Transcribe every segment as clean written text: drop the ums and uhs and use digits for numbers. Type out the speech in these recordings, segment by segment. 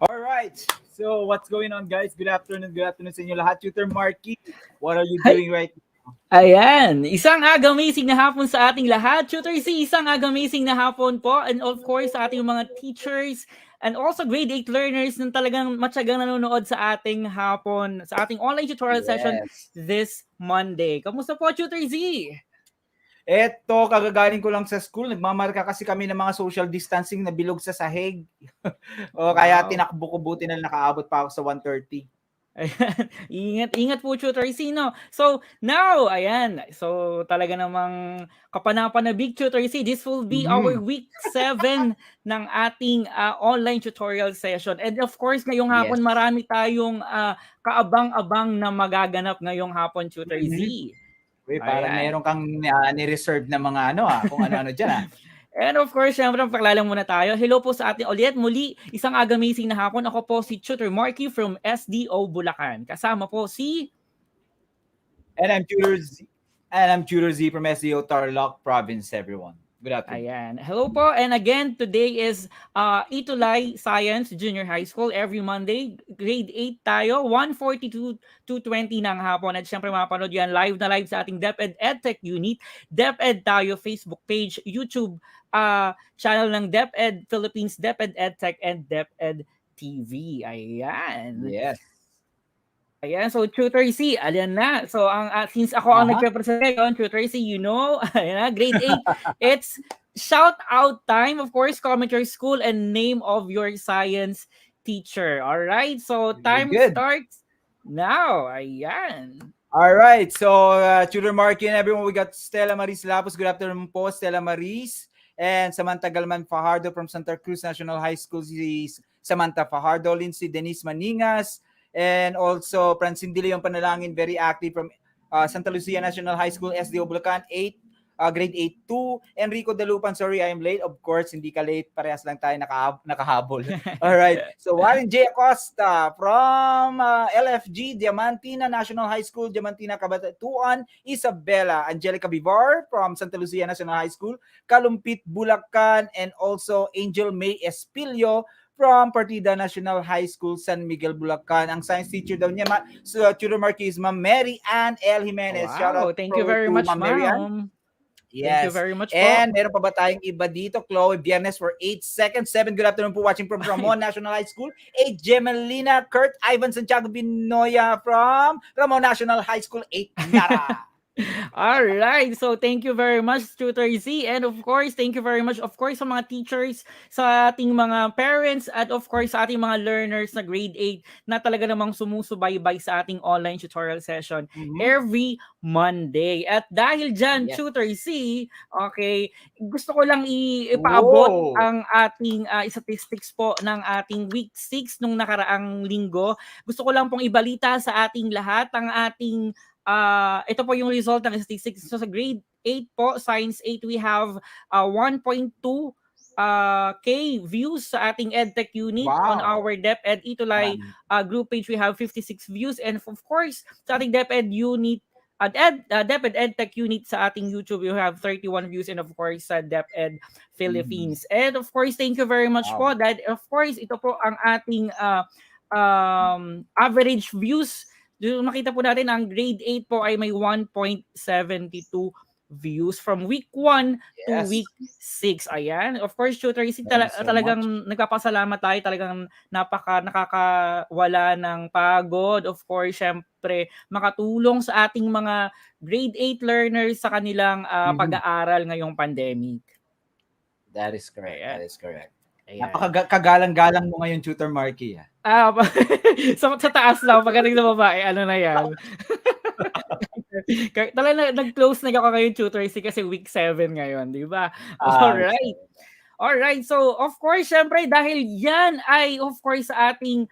All right. So what's going on, guys? Good afternoon. Good afternoon sa inyo lahat. Tutor Marky, what are you Hay, doing right now? ayan, isang agamising na hapon sa ating lahat. Tutor C, isang agamising na hapon po. And of course, sa ating mga teachers and also grade 8 learners na talagang matyagang nanonood sa ating hapon, sa ating online tutorial session Yes. this Monday. Kamusta po, Tutor Z? Eto, kagagaling ko lang sa school. Nagmamarka kasi kami ng mga social distancing na bilog sa sahig. O kaya Wow. tinakbo ko, buti na nakaabot pa ako sa 1:30. Ayan. Ingat po, Tutor C, no? So, now, ayan. So, talaga namang kapanapanabik, Tutor C. This will be our Mhm. week 7 ng ating online tutorial session. And of course, ngayong hapon, Yes. marami tayong kaabang-abang na magaganap ngayong hapon, Tutor Z. Mhm. Uy, parang Ayan. meron kang ni-reserve na mga kung ano-ano dyan And of course, syempre, pakilala muna tayo. Hello po sa ating ulit. Muli, isang agamising na hapon. Ako po si Tutor Marky from SDO Bulacan. Kasama po si... And I'm Tutor Z. And I'm Tutor Z from SDO Tarlac Province, everyone. Good afternoon. Ayan. Hello po. And again, today is Itulay Science Junior High School. Every Monday, grade 8 tayo. 1:42 to 20 ng hapon. At syempre mapanood yan live na live sa ating DepEd EdTech Unit. DepEd tayo Facebook page, YouTube channel ng DepEd Philippines, DepEd EdTech, and DepEd TV. Ayan. Yes. Ayan, so Tutor C, ayan na. So since ako ang Aha. nagpe-present ngayon, Tutor C, ayan na, grade 8, it's shout out time. Of course, comment your school and name of your science teacher. All right, so Very time good. starts now. Ayan. All right. So, Tutor Marky and everyone, we got Stella Maris Lapus. Good afternoon po, Stella Maris. And Samantha Galman Fajardo from Santa Cruz National High School. Si Samantha Fajardo, Lindsay Denise Maningas. And also, Francine De Leon Panalangin, very active from Santa Lucia National High School, SDO Bulacan, grade 8 2. Enrico Dalupan, sorry, I am late. Of course, hindi ka late. Parehas lang tayo nakahabol. All right. So, Warren J. Acosta from LFG, Diamantina National High School, Diamantina, Cabanatuan. Isabella Angelica Vivar from Santa Lucia National High School, Kalumpit, Bulacan. And also, Angel May Espilio from Partida National High School, San Miguel, Bulacan. Ang science teacher daw niya, Tutor Marky, is Ma'am Mary Ann L. Jimenez. Shout Wow, out thank you very to much, Ma'am Mary Ann. ma'am. Thank you Yes. very much po. And meron pa ba tayong iba dito? Chloe Biernes for 8 seconds. 7, good afternoon po, watching from Ramon National High School. 8, Gemelina Kurt Ivan Santiago Binoya from Ramon National High School. 8, Nara. All right. So thank you very much, Tutor Z. And of course, thank you very much, of course, sa mga teachers, sa ating mga parents, at of course, sa ating mga learners na grade 8 na talaga namang sumusubaybay sa ating online tutorial session every Monday. At dahil dyan, Yes. Tutor Z, okay, gusto ko lang ipaabot Whoa. ang ating statistics po ng ating week 6 nung nakaraang linggo. Gusto ko lang pong ibalita sa ating lahat ang ating ito po yung result ng statistics. So sa grade 8 po, Science 8, we have 1.2 K views sa ating EdTech unit. On Wow. our DepEd Itulay Marami. group page, we have 56 views. And of course, sa ating DepEd unit, DepEd EdTech unit sa ating YouTube, we have 31 views. And of course, sa DepEd Philippines. And of course, thank you very much Wow. po. That, of course, ito po ang ating average views. Makita po natin ang grade 8 po ay may 1.72 views from week 1 to Yes. week 6. Ayan. Of course, Tutor Isik, Thank you so talagang much. nagpapasalamat tayo. Talagang nakakawala ng pagod. Of course, syempre, makatulong sa ating mga grade 8 learners sa kanilang pag-aaral ngayong pandemic. That is correct. Ayan. That is correct. Ayan. Napakagalang-galang mo ngayon, Tutor Marky. Sa taas lang, pagdating sa babae, ano na yan. Talaga nag-close na ako ngayon, Tutor C, kasi week 7 ngayon, di ba? Alright. Alright, so of course, syempre, dahil yan ay of course sa ating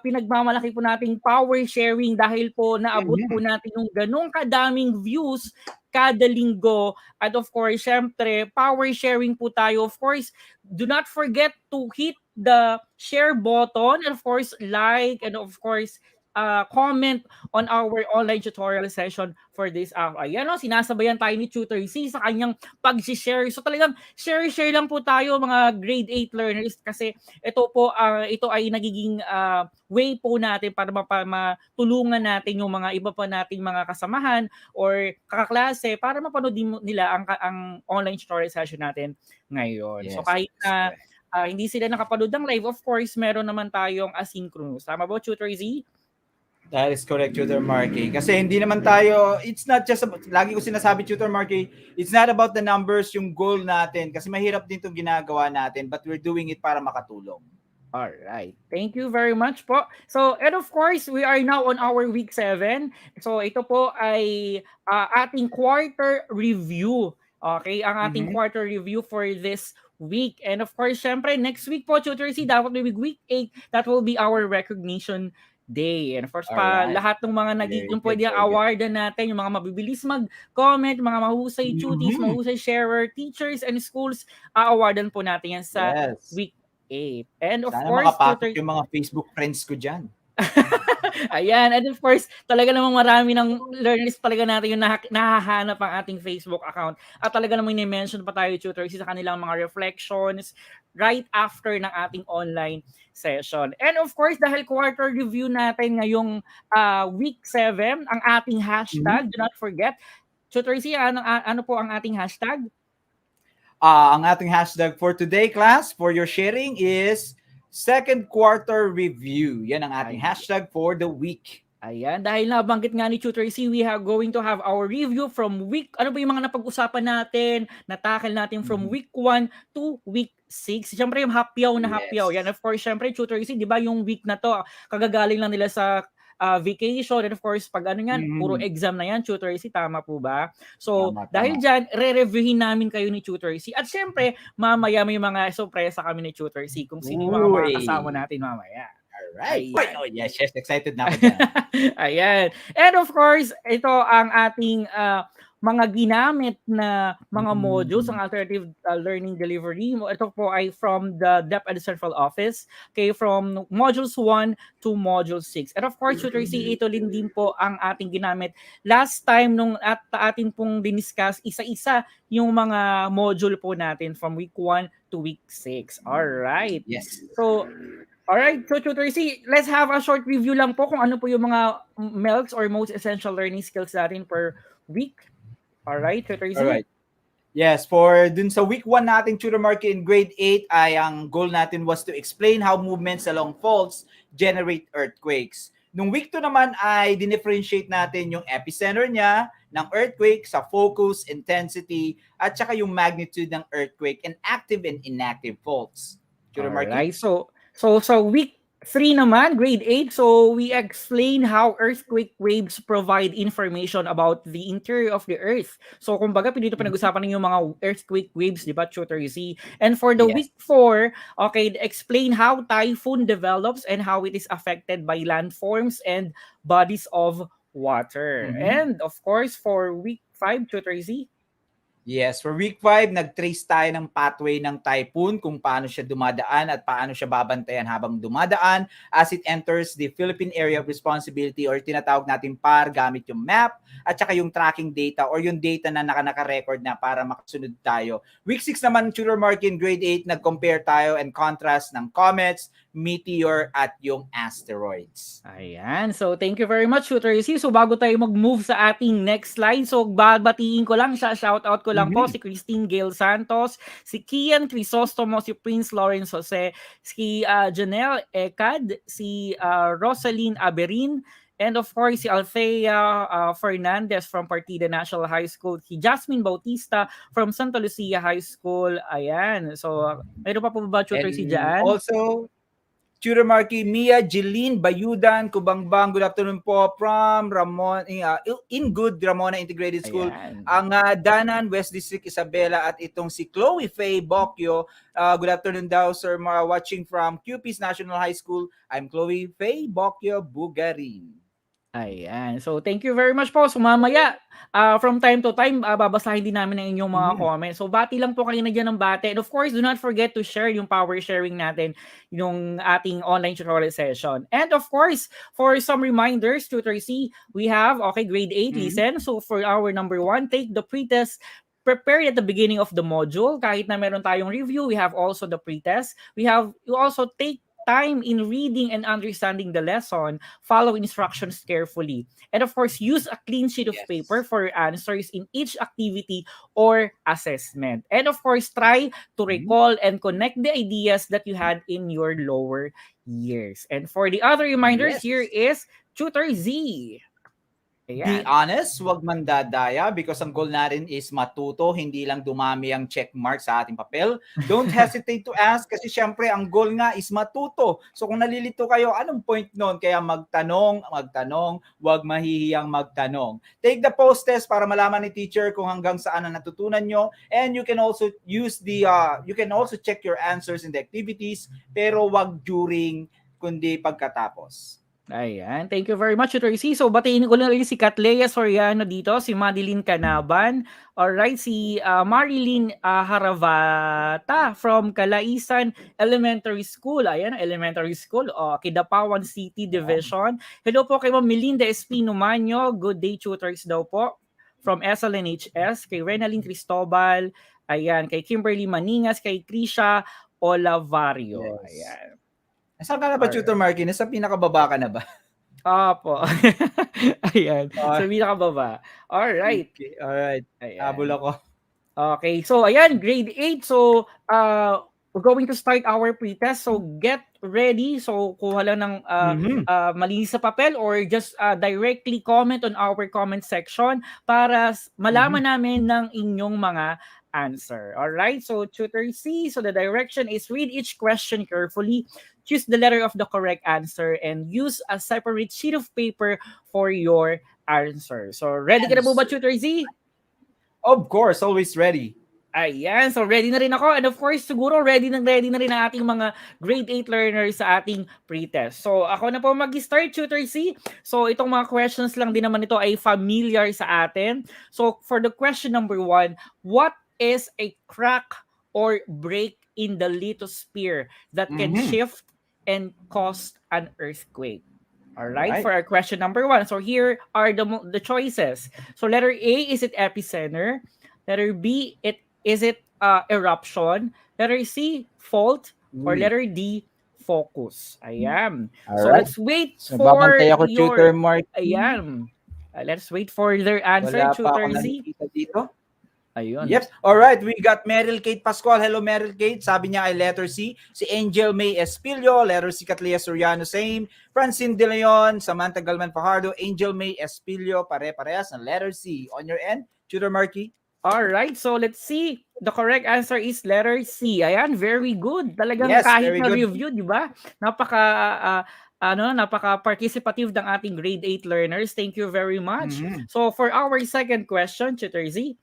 pinagmamalaki po nating power sharing dahil po naabot po natin yung ganong kadaming views kada linggo. At of course, syempre, power sharing po tayo. Of course, do not forget to hit the share button and of course, like, and of course, comment on our online tutorial session for this ayan sinasabayan tayo ni Tutor C sa kanyang pag-share. So talagang share lang po tayo mga grade 8 learners kasi ito ay nagiging way po natin para matulungan natin yung mga iba pa nating mga kasamahan or kaklase para mapanood din nila ang online tutorial session natin ngayon. Yes, So kahit na hindi sila nakapanood ng live, of course, meron naman tayong asynchronous. Tama ba, Tutor Z? That is correct, Tutor Marky. Kasi hindi naman tayo, it's not just about, lagi ko sinasabi, Tutor Marky, it's not about the numbers, yung goal natin. Kasi mahirap din itong ginagawa natin, but we're doing it para makatulong. All right. Thank you very much po. So, and of course, we are now on our week 7. So, ito po ay ating quarter review. Okay, ang ating quarter review for this week. And of course, syempre, next week po, Tutor C, dapat may week 8, that will be our recognition day. And of course, lahat ng mga yung pwede awardan natin, yung mga mabibilis mag-comment, mga mahusay tuties, mahusay sharer, teachers, and schools, awardan po natin yan sa week 8. And of sana course, makapasok yung mga Facebook friends ko dyan. Ayan, and of course, talaga namang marami ng learners talaga natin yung nahahanap ang ating Facebook account. At talaga namang ni-mention pa tayo, tutors, sa kanilang mga reflections right after ng ating online session. And of course, dahil quarter review natin ngayong week 7, ang ating hashtag, do not forget, tutors, ano po ang ating hashtag? Ang ating hashtag for today, class, for your sharing is second quarter review. Yan ang ating hashtag for the week. Ayan, dahil nabanggit nga ni Tutor C, we are going to have our review from week, ano ba yung mga napag-usapan natin, natakil natin from week 1 to week 6. Siyempre yung hapyaw na hapyaw. Yan, of course, siyempre Tutor C, di ba yung week na to, kagagaling lang nila sa vacation, and of course, pag ano yan, puro exam na yan, Tutor C, tama po ba? So, dahil dyan, re-reviewin namin kayo ni Tutor C. At syempre, mamaya may mga sorpresa kami ni Tutor C kung sino yung mga kasama natin mamaya. Alright. Oh, yes, excited na ako dyan. Ayan. And of course, ito ang ating mga ginamit na mga modules ng alternative learning delivery. Ito po ay from the DepEd Central Office, okay, from modules 1 to module 6. And of course, Tutor C, ito din po ang ating ginamit last time nung atin pong diniscuss isa-isa yung mga module po natin from week 1 to week 6. Alright. Yes. So, alright, so Tutor C, let's have a short review lang po kung ano po yung mga MELCs or most essential learning skills natin per week. Alright, Tutor C? Alright. Yes, for dun sa week 1 natin, Tutor Marky, in grade 8, ay ang goal natin was to explain how movements along faults generate earthquakes. Nung week 2 naman ay dinifferentiate natin yung epicenter niya ng earthquake sa focus, intensity, at saka yung magnitude ng earthquake and active and inactive faults. Tutor Marky? Alright, so week 3 naman, grade 8, so we explain how earthquake waves provide information about the interior of the earth. So kumbaga, dito pinag-usapan yung mga earthquake waves, di ba, Tutor Z? And for the week 4, okay, explain how typhoon develops and how it is affected by landforms and bodies of water. And of course, for week 5, Tutor Z? Yes, for week 5, nag-trace tayo ng pathway ng typhoon, kung paano siya dumadaan at paano siya babantayan habang dumadaan as it enters the Philippine Area of Responsibility or tinatawag natin PAR gamit yung map at saka yung tracking data or yung data na naka-record na para makasunod tayo. Week 6 naman, Tutor Marky, in grade 8, nag-compare tayo and contrast ng comets, meteor at yung asteroids. Ayan. So, thank you very much, Tutor C. So, bago tayo mag-move sa ating next slide, so, babatiin ko lang siya, shout-out ko lang po si Christine Gail Santos, si Kian Crisostomo, si Prince Lawrence Jose, si Janelle Ekad, si Rosaline Aberin, and of course, si Althea Fernandez from Partida National High School, si Jasmine Bautista from Santa Lucia High School. Ayan. So, mayroon pa po ba, Tutor C, dyan? Also, Tutor Marky, Mia Jeline Bayudan, Kubangbang, good afternoon po from Good Ramona Integrated School. Ayan. Ang Danan, West District, Isabela, at itong si Chloe Faye Bokyo. Good afternoon daw, sir, watching from QP's National High School. I'm Chloe Faye Bokyo Bugarin. Ayan. So, thank you very much po. So, mamaya, from time to time, babasahin din namin ang inyong mga comments. So, bati lang po kayo na dyan ng bati. And of course, do not forget to share yung power sharing natin, yung ating online tutorial session. And of course, for some reminders, Tutor C, we have, okay, grade 8, listen. So, for our number 1, take the pretest prepared at the beginning of the module. Kahit na meron tayong review, we have also the pretest. You also take time in reading and understanding the lesson, follow instructions carefully. And of course, use a clean sheet of paper for answers in each activity or assessment. And of course, try to recall and connect the ideas that you had in your lower years. And for the other reminders, here is Tutor Z. Be honest, wag mandadaya because ang goal natin is matuto, hindi lang dumami ang check mark sa ating papel. Don't hesitate to ask kasi syempre ang goal nga is matuto. So kung nalilito kayo, anong point nun? Kaya magtanong, wag mahihiyang magtanong. Take the post test para malaman ni teacher kung hanggang saan ang natutunan nyo. And you can also use you can also check your answers in the activities pero wag during kundi pagkatapos. Ayan. Thank you very much, Tutor C. So, batiin ko lang si Catlea Soriano dito, si Madeline Canaban, alright, si Marilyn Haravata from Calaisan Elementary School. Ayan, Elementary School, Kidapawan City Division. Hello po kay Ma'am Melinda Espino Manyo. Good day, tutors daw po. From SLNHS, kay Renaline Cristobal, ayan, kay Kimberly Maningas, kay Krisha Olavario. Ayan. Saan ka na ba, Tutor Marky? Nasa pinakababa ka na ba? Opo. Ayan. Sa pinakababa. Alright. Okay. Alright. Habol ako. Okay. So, ayan. Grade 8. So, we're going to start our pretest. So, get ready. So, kuha lang ng malinis sa papel or just directly comment on our comment section para malaman namin ng inyong mga answer. Alright, so Tutor C, so the direction is read each question carefully, choose the letter of the correct answer, and use a separate sheet of paper for your answer. So, ready ka na po ba, Tutor Z? Of course, always ready. Ayan, so ready na rin ako. And of course, siguro ready na rin ang ating mga grade 8 learners sa ating pretest. So, ako na po mag-start, Tutor C. So, itong mga questions lang din naman ito ay familiar sa atin. So, for the question number 1, what is a crack or break in the lithosphere that can shift and cause an earthquake? All right, for our question number 1. So here are the choices. So letter A, is it epicenter? Letter B, is it eruption? Letter C, fault? Or letter D, focus? Ayan. So let's wait for ako, Tutor Mark. Ayan. Let's wait for their answer, Tutor Z. Dito. Ayun. Yep. All right, we got Meryl Kate Pascual. Hello, Meryl Kate. Sabi niya ay letter C. Si Angel May Espilio, letter C. Catlea Soriano, same. Francine De Leon, Samantha Galman Fajardo, Angel May Espilio, pare-parehas ng letter C. On your end, Tutor Marky? All right, so let's see. The correct answer is letter C. Ayan, very good. Talagang Yes, kahit very na good. review, di ba? Napaka-participative ng ating grade 8 learners. Thank you very much. So for our second question, Tutor Z.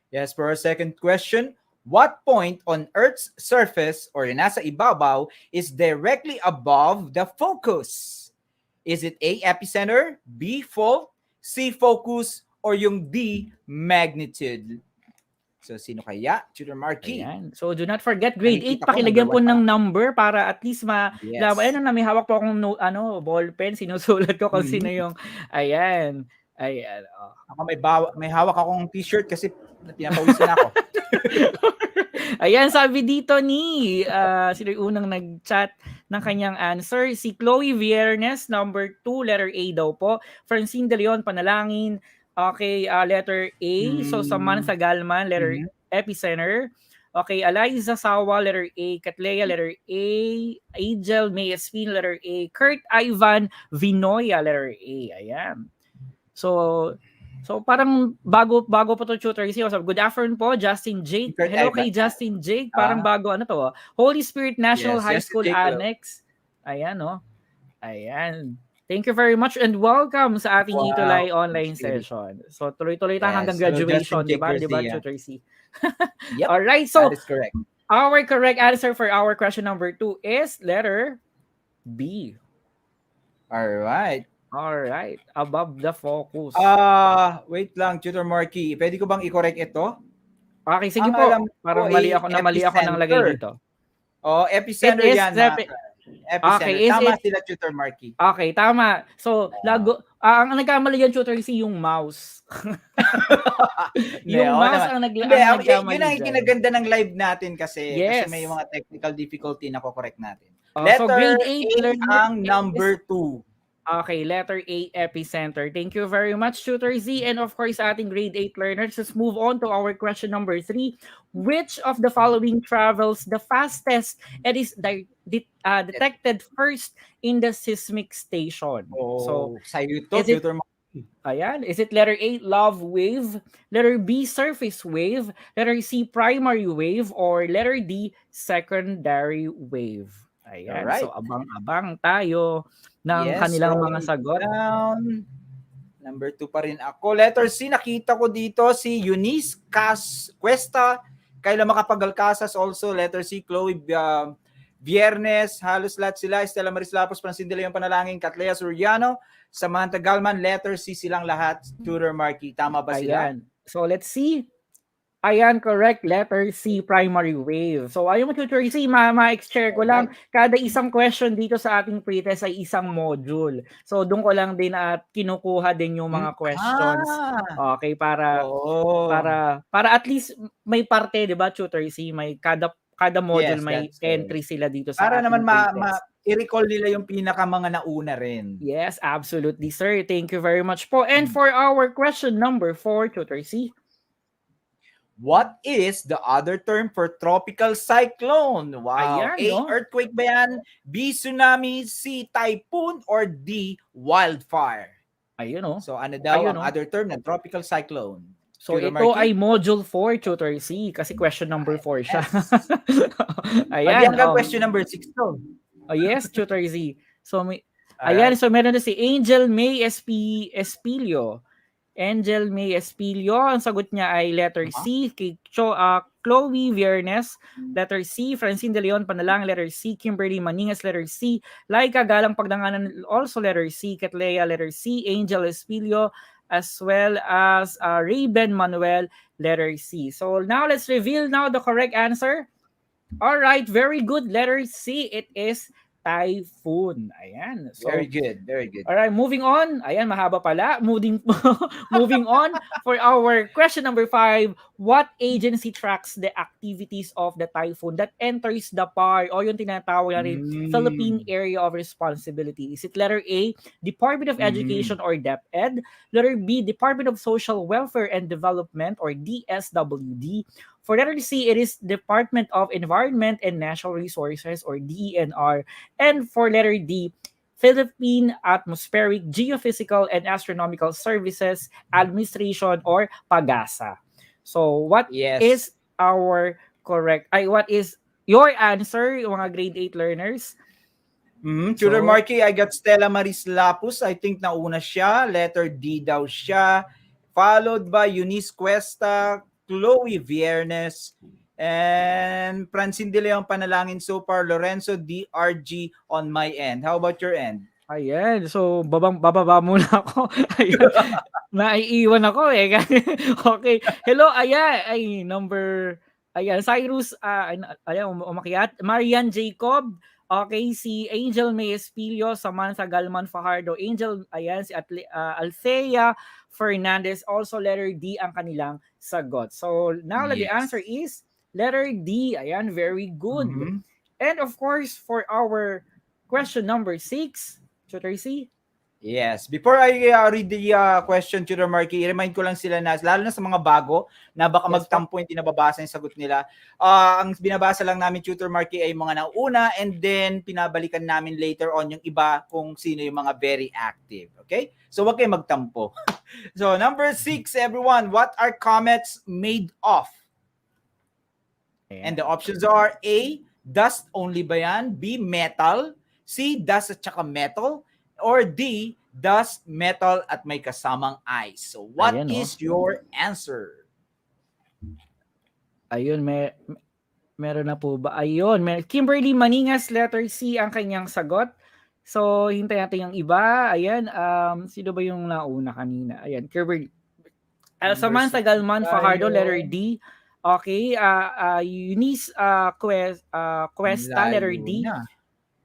Yes, for our second question, what point on Earth's surface or nasa ibabaw is directly above the focus? Is it A, epicenter, B, fault, C, focus, or yung D, magnitude? So, sino kaya? Tutor Marky. Ayan. So, do not forget, grade 8, pakilagyan po ng number para at least Ayan, may hawak po akong ballpen. Sinusulat ko kung sino yung, ayan. Ayan. Oh. Ako may hawak akong t-shirt kasi pinapawisan ako. Ayan, sabi dito ni sino yung unang nag-chat ng kanyang answer, si Chloe Viernes, number 2, letter A daw po. Francine De Leon, panalangin. Okay, letter A. So, Samantha Galman, letter epicenter. Okay, Eliza Sawa, letter A. Catlea, letter A. Angel May Espin, letter A. Kurt Ivan Vinoya, letter A. Ayan. So parang bago po to, Tutor C. So, good afternoon po, Justin Jake. Hello kay Justin Jake. Parang bago to. Holy Spirit National High School Annex. Ayan, no? Ayan. Thank you very much and welcome sa ating Itulay online session. So tuloy-tuloy tayo hanggang graduation, di ba? Di ba, Tutor C? Yep. All right, so that is correct. Our correct answer for our question number 2 is letter B. All right. Alright, above the focus. Wait lang, Tutor Marky. Pwede ko bang i-correct ito? Okay, sige Ang po. alam ko Parang ay mali ako ng lagay epicenter. dito. It Epicenter is yan, mga epicenter. okay, is Tama it sila, Tutor Marky. okay, tama. So, ang nagkamali yan, Tutor C, yung mouse. Hindi, Yung oo mouse naman. ang Hindi, yun nagkamali ang diyan. kinaganda ng live natin kasi may Yes. mga technical difficulty na correct natin. So Letter grade A 8 learner ang number 2. Okay, letter A, epicenter. Thank you very much, Tutor Z. And of course, ating grade 8 learners, let's move on to our question number 3. Which of the following travels the fastest and is detected first in the seismic station? So, Sa'yo ito, is it, Tutor Marky. ayan, is it letter A, love wave, letter B, surface wave, letter C, primary wave, or letter D, secondary wave? Ayan, Alright. so abang-abang tayo ng kanilang mga sagot. Down. Number 2 pa rin ako. Letter C, nakita ko dito si Eunice Cuesta, Kayla Macapagal-Casas also. Letter C, Chloe Viernes, halos lahat sila. Stella Maris Lapos, Francine De Leon Panalangin, Catlea Soriano, Samantha Galman, letter C silang lahat. Tutor Marky, tama ba sila? Ayan. So let's see. Ayan, correct. Letter C, primary wave. So ayun mo, Tutor C, ma-share ko lang. Kada isang question dito sa ating pretest ay isang module. So doon ko lang din at kinukuha din yung mga questions. Okay, para at least may parte, 'di ba, Tutor C, may kada module may entry sila dito sa para ating naman pretest. i-recall nila yung pinaka mga nauna rin. Yes, absolutely, sir. Thank you very much po. And for our question number 4, Tutor C. What is the other term for tropical cyclone? Wow. Ayan, A, no? earthquake ba yan? B, tsunami? C, typhoon? Or D, wildfire? Ayun, no? So ano daw ang other term ng tropical cyclone? So Tutor ito Marky? ay module 4, Tutor C, kasi question number 4 siya. Ayan. Hanggang question number 6 to. Oh, yes, Tutor Z. So ayan, so meron na si Angel May Espilio. Angel May Espilio, ang sagot niya ay letter C, Chloe Viernes, letter C, Francine De Leon Panalang, letter C, Kimberly Maningas, letter C, Laika Galang Pagdanganan, also letter C, Catlea, letter C, Angel Espilio, as well as Rayben Manuel, letter C. So now let's reveal now the correct answer. All right, very good. Letter C, it is typhoon. Ayan. So, very good, very good. All right, moving on. Ayan, mahaba pala. Moving on for our question number 5. What agency tracks the activities of the typhoon that enters the PAR o yung tinatawag na rin Philippine Area of Responsibility? Is it letter A, Department of Education or DepEd? Letter B, Department of Social Welfare and Development or DSWD? For letter C, it is Department of Environment and Natural Resources or DENR. And for letter D, Philippine Atmospheric, Geophysical, and Astronomical Services Administration or PAGASA. So what is our correct, what is your answer, mga grade 8 learners? Tutor Marky, I got Stella Maris Lapus. I think nauna siya. Letter D daw siya. Followed by Eunice Cuesta, Chloe Viernes, and Francine De Leon Panalangin so far, Lorenzo DRG on my end. How about your end? Ayan, so bababa muna ako. Ayan. Naiiwan ako eh. Okay. Hello, ayan, Cyrus, ayan, umakyat. Marian Jacob, okay, si Angel May Espilio, Samantha Galman Fajardo, Angel, ayan, si Althea Fernandez, also letter D ang kanilang sagot. So now the answer is letter D. Ayan, very good. And of course, for our question number 6, Tutor C. Yes. Before I read the question, Tutor Marky, i-remind ko lang sila na, lalo na sa mga bago, na baka magtampo hindi nababasa yung sagot nila. Ang binabasa lang namin, Tutor Marky, ay mga nauna and then pinabalikan namin later on yung iba kung sino yung mga very active. Okay? So wag kayo magtampo. So number 6, everyone, what are comets made of? And the options are A, dust only ba yan? B, metal. C, dust at saka metal. Or D, dust, metal, at may kasamang ice. So what is your answer? Ayun, meron na po ba? Ayun, Kimberly Maningas, letter C ang kanyang sagot. So, hintay natin yung iba. Ayan, sino ba yung nauna kanina? Ayan, Kimberly. Samantha Galman Fajardo, letter D. Okay, Eunice Cuesta, letter D.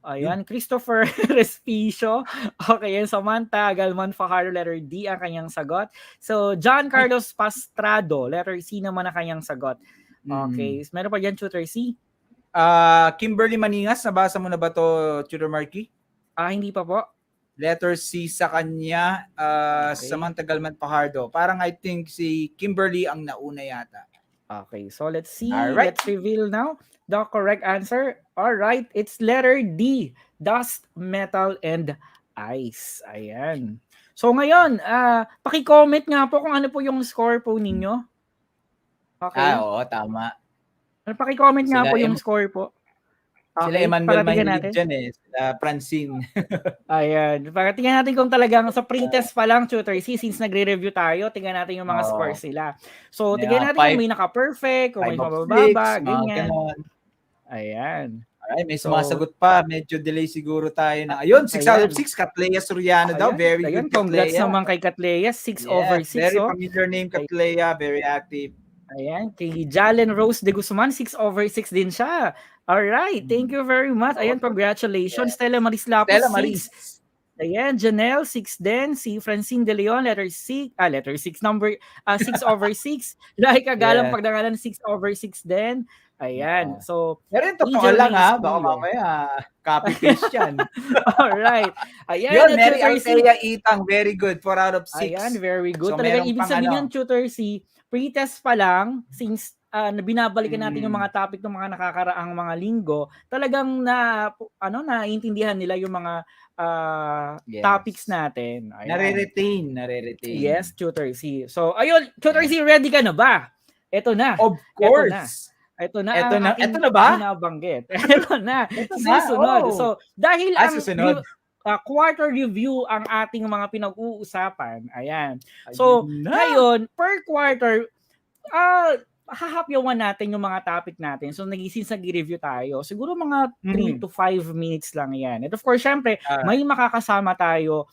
Ayan, Christopher Respicio. Okay, yan, Samantha Galman Fajardo, letter D ang kanyang sagot. So, John Carlos Pastrado, letter C naman ang kanyang sagot. Okay, meron pa dyan, Tutor C? Kimberly Maningas, nabasa mo na ba to, Tutor Marky? Hindi pa po. Letter C sa kanya, Samantha Galman Fajardo. Parang I think si Kimberly ang nauna yata. Okay, so let's see. Right. Let's reveal now the correct answer. All right, it's letter D, dust, metal, and ice. Ayan. So ngayon, paki-comment nga po kung ano po yung score po ninyo. Okay. Oo, tama. Paki-comment nga po yung score po. Okay, sila Emmanuel mahilig dyan sila Francine. Ayan. Para tingnan natin kung talagang sa pre-test pa lang, Tutor C, since nagre-review tayo, tingnan natin yung mga scores nila. So, tingnan natin kung may naka-perfect, kung may mabababa, ganyan. Ayan. Alright, may sumasagot pa. Medyo delay siguro tayo na. Ayun, 6 out of 6. Katleya Soriano daw. Very good, Congrats naman kay Katleya. 6 over 6. Very familiar name, Katleya. Very active. Ayan. Kay Jalen Rose de Guzman, 6 over 6 din siya. Alright, thank you very much. Ayan, congratulations. Stella Maris Lapos, 6. Ayan, Janelle, 6 din. Si Francine De Leon, letter 6, number 6 over 6. Like Agalang Pagdangalan, 6 over 6 din. Ayan, so... Pero ito po lang baka mamaya copy-paste yan. Alright. Ayan, yun, Mary Althea Itang, very good, 4 out of 6. Ayan, very good. So, talagang ibig sabihin ng Tutor C, pre-test pa lang, since binabalikan natin yung mga topic ng mga nakakaraang mga linggo, talagang naiintindihan nila yung mga topics natin. Nare-retain. Yes, Tutor C. So, ayun, Tutor C, ready ka na ba? Ito na. Of course. Ito na ba? Binabanggit. Ito na. Susunod. So, dahil quarter review ang ating mga pinag-uusapan. Ayan. So, ngayon, per quarter, hahapyawan natin yung mga topic natin. So, since nag-review tayo, siguro mga 3 to 5 minutes lang yan. And of course, syempre, may makakasama tayo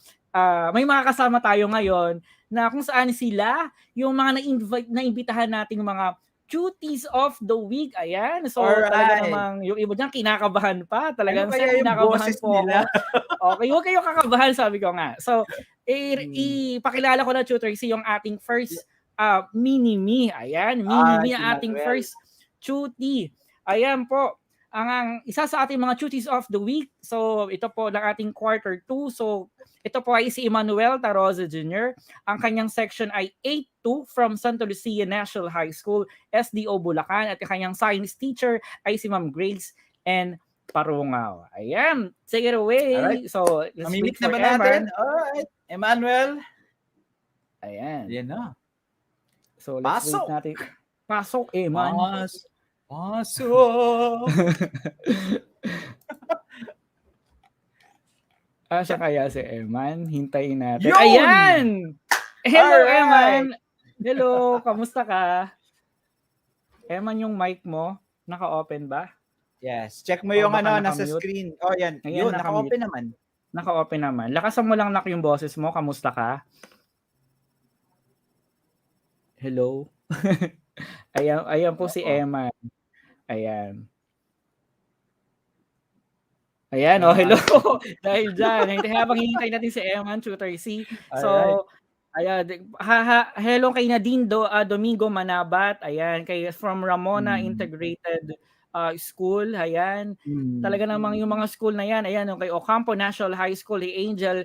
ngayon na kung saan sila, yung mga naimbitahan nating mga cuties of the week. Ayan. So, talaga namang, yung iba dyan, kinakabahan pa. Talagang kinakabahan po nila. Okay, huwag kayo kakabahan, sabi ko nga. So, ipakilala ko na, Tutor C, yung ating first mini-me. Ayan, mini-me ang ating first cutie. Ayan po, ang isa sa ating mga cuties of the week. So, ito po ng ating quarter 2. So, ito po ay si Emmanuel Taroza Jr. Ang kanyang section ay 8-2 from Santa Lucia National High School, SDO Bulacan. At ang kanyang science teacher ay si Ma'am Grace and Parungaw. Ayan, take it away. Alright. So, let's wait for na ba natin? Alright, Emmanuel. Ayan. Yan na. So, let's wait natin. Pasok, Eman. Pasok. Siya kaya si Eman? Hintayin natin. Yun! Ayan! Hello, Eman! Hello, kamusta ka? Eman, yung mic mo, naka-open ba? Yes. Check mo yung nasa screen. Oh, yan. Yun, naka-open naman. Naka-open naman. Lakasan mo lang yung boses mo. Kamusta ka? Hello? Ayan po si Eman. Ayan. Ayan, hello. Dahil dyan, habang hinintay natin si Eman, Tutor C. So, ayan, hello kay Nadine Domingo Manabat. Ayan, from Ramona Integrated School. Ayan, talaga namang yung mga school na yan. Ayan, yung kay Ocampo National High School, Angel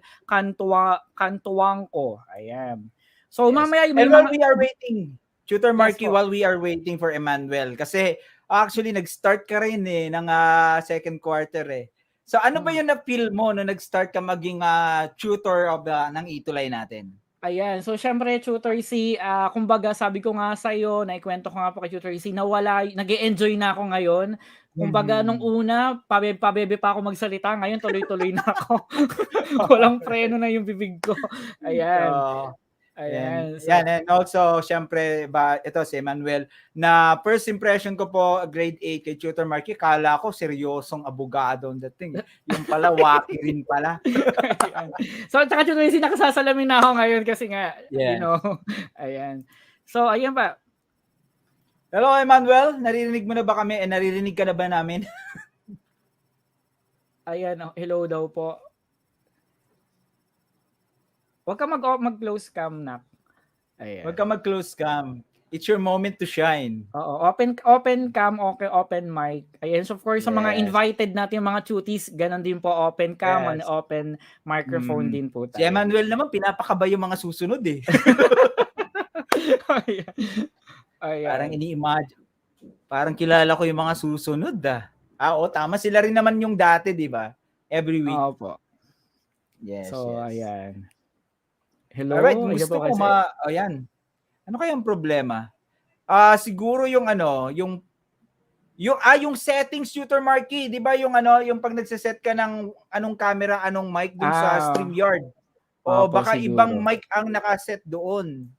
Cantuangco. Ayan. So, mamaya yung while we are waiting, Tutor Marky, while we are waiting for Emmanuel, kasi actually nag-start ka rin ng second quarter So ano ba yung na-feel mo nung nag-start ka maging tutor ng itulay natin? Ayan, so syempre Tutor C, kumbaga sabi ko nga sa iyo, naikwento ko nga po kay Tutor C, nag-e-enjoy na ako ngayon. Kumbaga nung una, pabebe pa ako magsalita, ngayon tuloy-tuloy na ako. Walang preno na yung bibig ko. Ayan. Ayan. So, Yan, and also, syempre, ito si Emmanuel, na first impression ko po, grade 8 kay Tutor Marky, kala ko seryosong abogado ang dating. Yung pala, waki rin pala. ayan. So, tsaka Tutor C, nakasasalamin na ako ngayon kasi nga, Yes. ayan. So, ayan pa. Hello, Emmanuel. Naririnig mo na ba kami? Naririnig ka na ba namin? Ayan, hello daw po. Huwag ka mag-close cam na. Ayan. Huwag ka mag-close cam. It's your moment to shine. Oo, open cam, okay, open mic. Ayan, so of course, sa mga invited natin mga cuties, ganun din po, open cam and open microphone din po tayo. Si Emmanuel naman, pinapakaba yung mga susunod eh. Ayan. Parang ini-imagine. Parang kilala ko yung mga susunod ah. Tama. Sila rin naman yung dati, di ba? Every week. Oo po. Yes, so, yes. Ayan. Hello. Alright, gusto ko ayan. Ano kaya ang problema? Siguro yung yung settings, Tutor Marky, 'di ba yung yung pag nagse-set ka ng anong camera, anong mic dun sa StreamYard. O baka siguro ibang mic ang nakaset doon.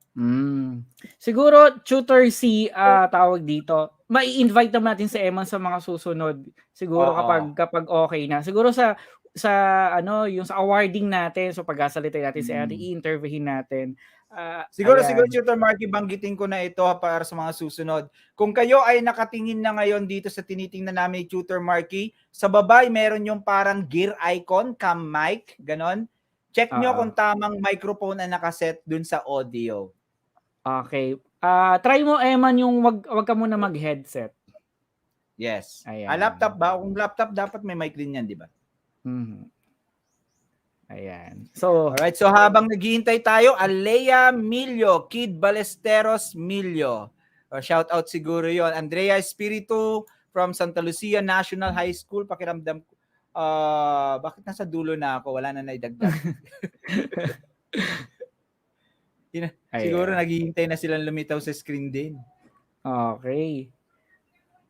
Siguro Tutor C tawag dito. Mai-invite naman natin si Eman sa mga susunod. Siguro kapag okay na. Siguro sa yung sa awarding natin, so pagsasalita natin si Ate, i-interviewin natin. Siguro Tutor Marky, banggitin ko na ito para sa mga susunod. Kung kayo ay nakatingin na ngayon dito sa tinitingnan namin ni Tutor Marky, sa baba meron yung parang gear icon, cam mic, ganon. Check nyo kung tamang microphone ang nakaset dun sa audio. Okay. Try mo, Eman, yung wag ka muna mag-headset. Yes. Laptop ba? Kung laptop, dapat may mic din yan, di ba? Ayan. So, alright. So, habang naghihintay tayo, Alea Milio, Kid Balesteros Milio. Shout out siguro yon. Andrea Espiritu from Santa Lucia National High School. Pakiramdam ko. Bakit nasa dulo na ako? Wala na naidagdag. Siguro naghihintay na silang lumitaw sa screen din. Okay.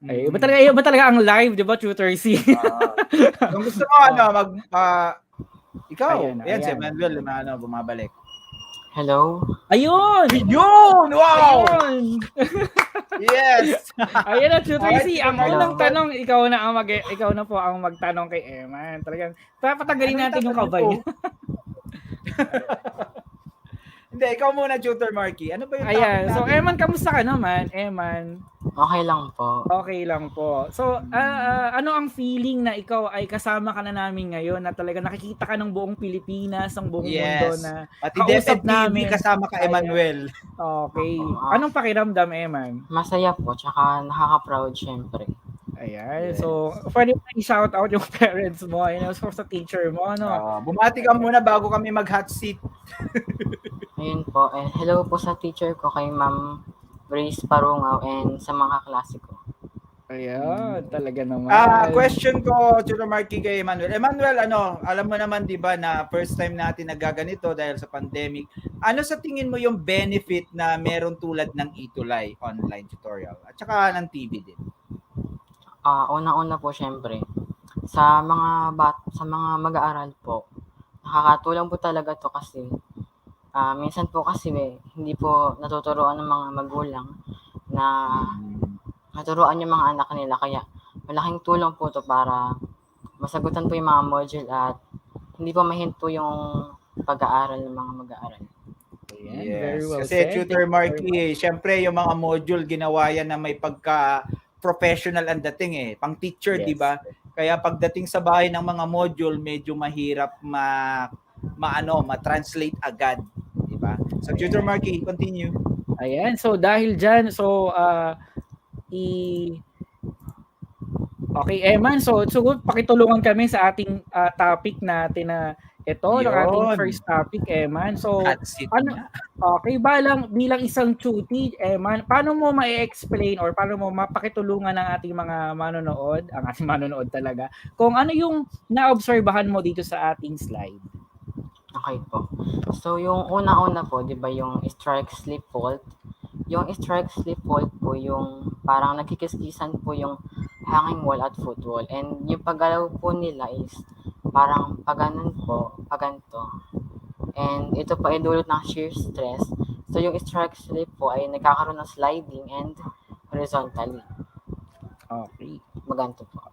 Ay, iba talaga ang live, 'di ba, Tutor C? Kung gusto mo ikaw, ayan si Emmanuel, bumabalik. Hello. Ayun! Wow! Ayun! Yes. Ayan na, Tutor C. Ang unang tanong, ikaw na po ang magtanong kay Eman. Talagang papatagalin natin yung kabay niya. Hindi, ikaw muna, Tutor Marky. Ano ba yung topic natin? So, Eman, kamusta ka naman? Eman? Okay lang po. Okay lang po. So, ano ang feeling na ikaw ay kasama ka na namin ngayon na talaga nakikita ka ng buong Pilipinas, ng buong mundo na pati kausap namin. Kasama ka, Emmanuel. Okay. Anong pakiramdam, Eman? Masaya po, tsaka nakaka-proud syempre. Ayan. Yes. So, pwede mo i-shout out yung parents mo, so sa teacher mo, bumati ka muna bago kami mag-hot seat. Ayun po. Hello po sa teacher ko, kay Ma'am Grace Parungaw, and sa mga klase ko. Ayan, talaga naman. Question ko, Tutor Marky, kay Emmanuel. Emmanuel, alam mo naman, di ba, na first time natin nagaganito dahil sa pandemic. Ano sa tingin mo yung benefit na meron tulad ng Itulay online tutorial at saka ng TV din? Una-una po syempre, sa mga mag-aaral po, nakakatulong po talaga to kasi minsan po kasi hindi po natuturuan ng mga magulang na naturuan yung mga anak nila, kaya malaking tulong po to para masagutan po yung mga module at hindi po mahinto yung pag-aaral ng mga mag-aaral. Yes. Very well kasi said. Tutor Marky, syempre yung mga module ginawa yan na may pagka-professional ang dating pang teacher, di ba? Kaya pagdating sa bahay ng mga module, medyo mahirap ma-translate agad, di ba? So Tutor Marky, continue. Ayan, so dahil dyan, okay, Eman, so pakitulungan kami sa ating topic natin na ito, ang ating first topic, Eman. So, okay, bilang isang tuti, Eman, paano mo ma-explain or paano mo mapakitulungan ng ating mga manonood, ang ating manonood talaga, kung ano yung naobserbahan mo dito sa ating slide? Okay po. So, yung una-una po, di ba, yung strike slip fault. Yung strike slip fault po, yung parang nagkikiskisan po yung hanging wall at footwall. And yung paggalaw po nila is parang paganan po, paganto. And ito po ay dulot ng shear stress. So yung strike slip po ay nagkakaroon ng sliding and horizontally. Okay. Maganto po.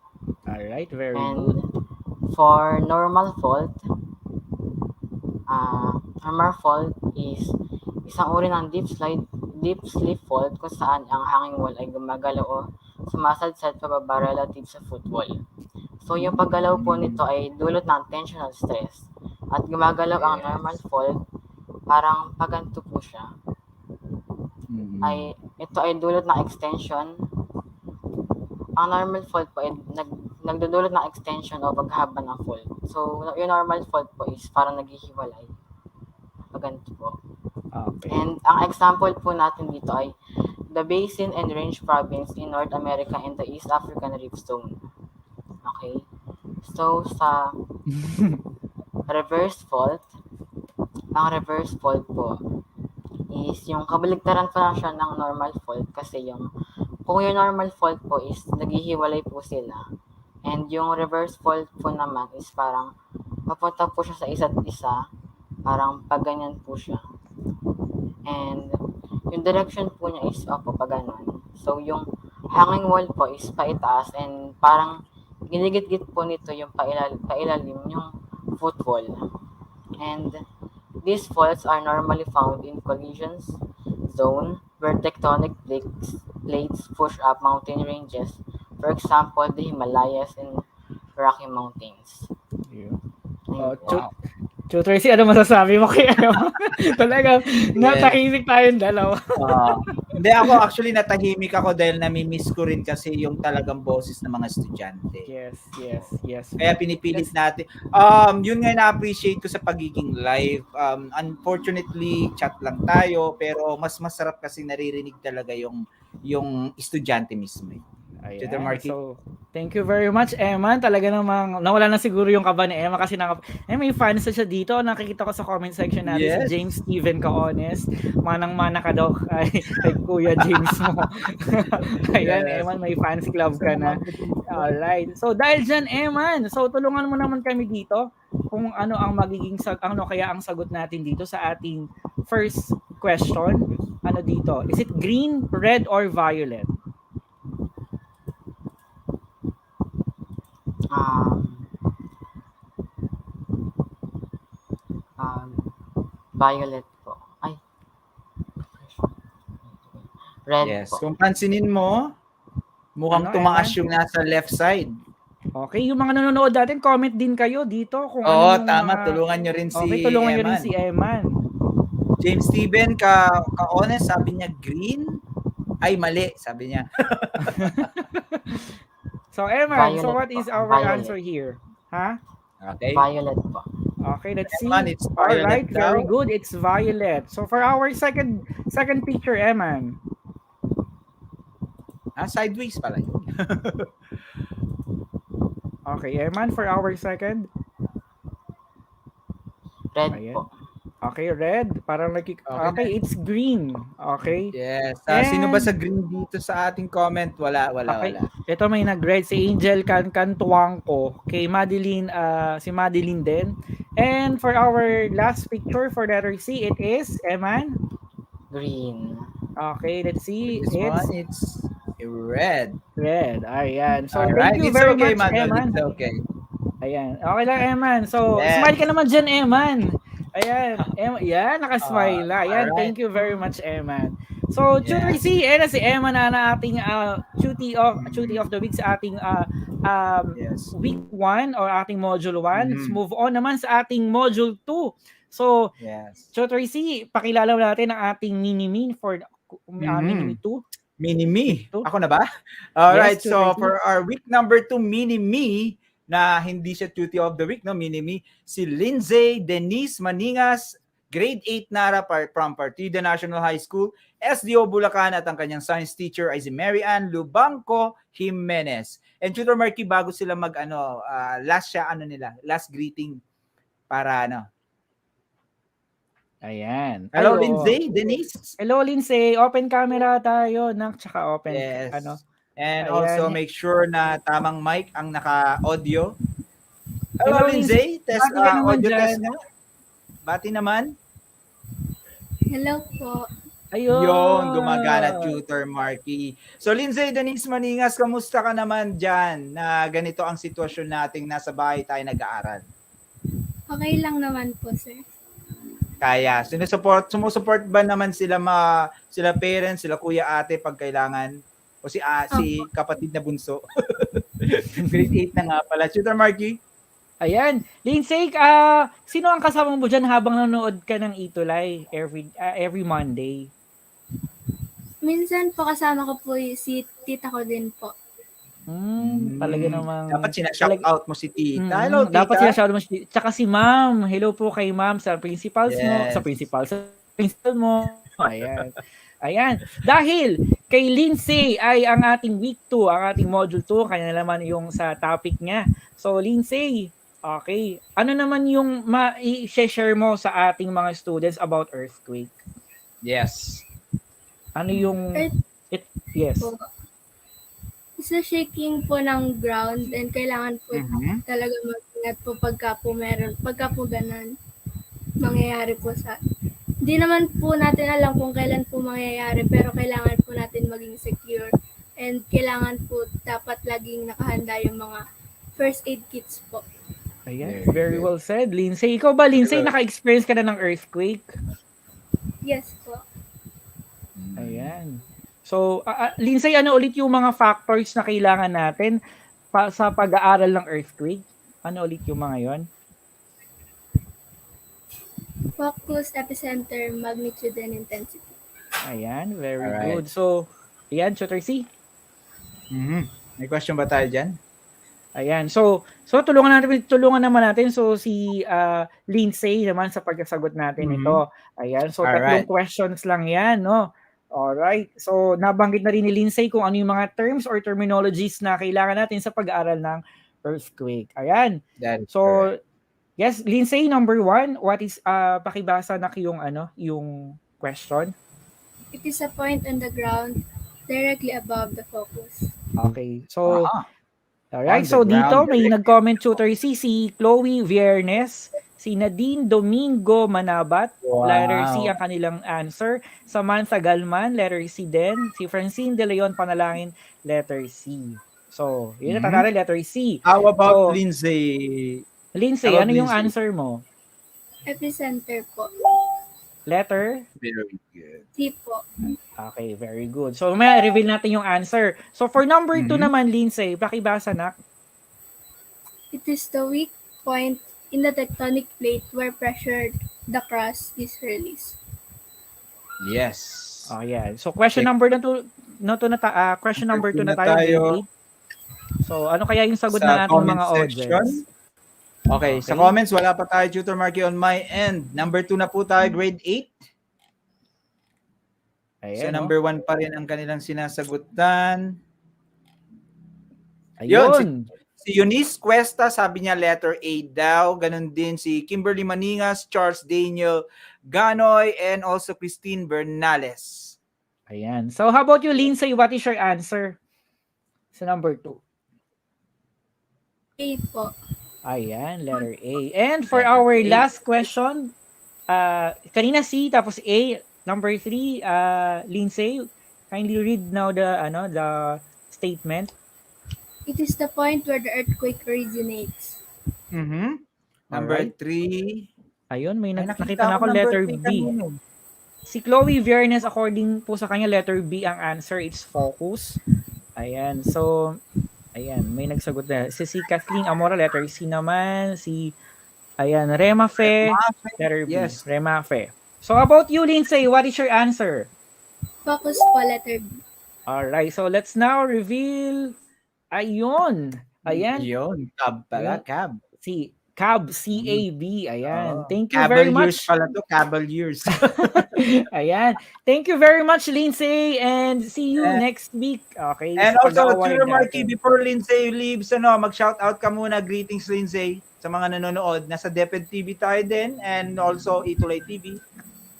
Alright, very And good. for normal fault is isang uri ng deep slip fault kung saan ang hanging wall ay gumagalaw o sumasadsad pababa relative sa footwall. So yung paggalaw po nito ay dulot ng tensional stress. At gumagalaw ang normal fault, parang paganto po siya. Ito ay dulot ng extension. Ang normal fault po ay nagdudulot ng extension o paghaba ng fault. So yung normal fault po is parang naghihiwalay. Paganto po. Okay. And ang example po natin dito ay the Basin and Range Province in North America and the East African Rift Zone. Okay? So, sa reverse fault, ang reverse fault po is yung kabaligtaran pa lang siya ng normal fault kasi kung yung normal fault po is naghihiwalay po sila. And yung reverse fault po naman is parang papunta po siya sa isa't isa, parang pag ganyan po siya. And yung direction po niya is up o pag ganon. So yung hanging wall po is paitaas and parang ginigit-git po nito yung pailalim yung footwall. And these faults are normally found in collisions zone where tectonic plates push up mountain ranges. For example, the Himalayas and Rocky Mountains. Yeah. Wow. Tracy, ano masasabi mo kay Talagang natahimik tayong dalawa. Hindi, ako actually natahimik ako dahil namimiss ko rin kasi yung talagang boses ng mga estudyante. Yes. Kaya pinipilit natin. Yun nga na-appreciate ko sa pagiging live. Unfortunately, chat lang tayo pero mas masarap kasi naririnig talaga yung estudyante mismo. Ayan. So, thank you very much, Emma. Talaga namang nawala na siguro yung kaba ni Emma kasi may fans na siya dito. Nakikita ko sa comment section natin si James Steven Caones. Manang-mana ka daw kay Kuya James mo. Ayan, Emma, may fans club ka na. Alright. So, dahil dyan, Emma, so tulungan mo naman kami dito kung ano ang magiging kaya ang sagot natin dito sa ating first question. Ano dito? Is it green, red, or violet? Violet po. Ay. Red po. Kung pansinin mo, mukhang tumaas yung nasa left side. Okay, yung mga nanonood natin, comment din kayo dito kung tama. Tulungan nyo rin tulungan nyo rin si Eman. James Steven Caones, sabi niya green. Ay, mali, sabi niya. So, Eman, so what is our answer here? Okay. Violet po. Okay, let's see. Eman, it's violet. Alright, very good. It's violet. So, for our second picture, Eman. Sideways pala yun. Okay, Eman, for our second. Red Ayan. po. Okay, red. Parang okay, it's green. Okay. Yes. Sino ba sa green dito sa ating comment? Wala. Ito may nag-red si Angel Cantuangco, kay Madeline, si Madeline din. And for our last picture for letter C, it is Eman. Green. Okay, let's see. It's red. Red. Ayan. So alright. Thank you very much, Madeline. Eman. It's okay. Ayan. Okay lang, Eman. So, smile ka naman dyan, Eman. Ayan. Yan, nakasmile na. Ayan, thank you very much, Eman. So, Tutor C, si Eman na ating duty of the week sa ating week 1 or ating module 1. Let's move on naman sa ating module 2. So, Tutor C, pakilala natin ang ating mini-me for mini-me 2. Mini-me? Ako na ba? Alright, so for our week number 2 mini-me, na hindi siya duty of the week, no, mini-me, si Lindsay Denise Maningas, grade 8 Nara from Partida National High School, SDO Bulacan, at ang kanyang science teacher ay si Mary Ann Lubanco Jimenez. And Tutor Marky, bago sila last greeting para Ayan. Hello, Lindsay, Denise. Hello, Lindsay. Open camera tayo, tsaka open And also make sure na tamang mic ang naka-audio. Hello, Lindsay. Test audio test na. Bati naman. Hello po. Ayun. Yun, gumagana Tutor Marky. So Lindsay Denise Maningas, kamusta ka naman dyan na ganito ang sitwasyon nating nasa bahay tayo nag-aaral? Okay lang naman po, sir. Kaya, sumusupport ba naman sila parents, sila kuya ate pag kailangan? O si kapatid na bunso? Grade 8 na nga pala. Tutor Marky? Ayan. Lindsay, sino ang kasama mo dyan habang nanonood ka ng Itulay every Monday? Minsan po kasama ko po si tita ko din po. Talaga namang... Dapat sinashout out mo si tita. Hello, tita. Dapat sinashout mo si tita. Tsaka si ma'am. Hello po kay ma'am sa principals mo. Yes. Sa principal mo. Ayan. Ayan. Dahil kay Lindsay ay ang ating week 2, ang ating module 2. Kanya naman yung sa topic niya. So, Lindsay, okay. Ano naman yung i-share mo sa ating mga students about earthquake? Yes. Ano yung... Yes. Po. Isa shaking po ng ground and kailangan po talaga mag-ingat po pagka po ganun mangyayari po sa... Hindi naman po natin alam kung kailan po mangyayari pero kailangan po natin maging secure and kailangan po dapat laging nakahanda yung mga first aid kits po. Ayan, very well said, Lindsay. Ikaw ba, Lindsay, naka-experience ka na ng earthquake? Yes po. Ayan. So, Lindsay, ano ulit yung mga factors na kailangan natin sa pag-aaral ng earthquake? Ano ulit yung mga yon? Focus, epicenter, magnitude, and intensity. Ayan, very Alright. good. So, ayan, Tutor C. May question ba tayo dyan? Ayan. So tulungan naman natin si Lindsay naman sa pagsasagot natin ito. Ayan. So tatlong questions lang 'yan, no? Alright. So nabanggit na rin ni Lindsay kung ano yung mga terms or terminologies na kailangan natin sa pag-aaral ng earthquake. Ayan. So yes, Lindsay, number 1, what is pakibasa na yung question? It is a point on the ground directly above the focus. Okay. So alright, On the so dito ground, may nag-comment Tutor C, si Chloe Viernes, si Nadine Domingo Manabat, letter C ang kanilang answer. Samantha Galman, letter C din. Si Francine De Leon Panalangin, letter C. So, yun na tatara, letter C. How about So, Lindsay? Lindsay, How ano about yung Lindsay? answer mo? Epicenter po. Letter? Very good. T po. Okay, very good. So, may reveal natin yung answer. So, for number 2 naman, Lindsay, pakibasa na. It is the weak point in the tectonic plate where pressure the crust is released. Yes. Oh, yeah. So, question number 2 question number 2 na tayo. Grade 8. So, ano kaya yung sagot na natin mga audience? Okay, sa comments, wala pa tayo, Tutor Marky, on my end. Number 2 na po tayo, grade 8. Ayan, So, number 1 pa rin ang kanilang sinasagutan. Ayun. Si Eunice Cuesta, sabi niya letter A daw. Ganon din si Kimberly Maningas, Charles Daniel Ganoy, and also Christine Bernales. Ayan. So, how about you, Lindsay? What is your answer sa number 2? A po. Ayan, letter A. And for our last question, kanina C, tapos A, number 3, Lindsay, kindly read now the statement. It is the point where the earthquake originates. Number 3. Ayun, may nakita na ako letter B. Si Chloe Viernes, according po sa kanya, letter B ang answer. It's focus. Ayan, so... Ayan, may nagsagot na. Si Kathleen Amora, letter C naman. Rema Fe, letter B. Yes. Rema Fe. So, about you, Lindsay, what is your answer? Focus po, letter B. Alright, so let's now reveal. Ayun. Ayan. Yun, cab pala, cab. Si Cab, C-A-B. Ayan. Thank you very much. Pala to, Cavaliers. Ayan. Thank you very much, Lindsay, and see you next week. Okay. And so also, pag-award Tutor Marky, natin. before Lindsay leaves, mag-shout out ka muna. Greetings, Lindsay, sa mga nanonood. Nasa DepEd TV tayo din, and also Itulay TV.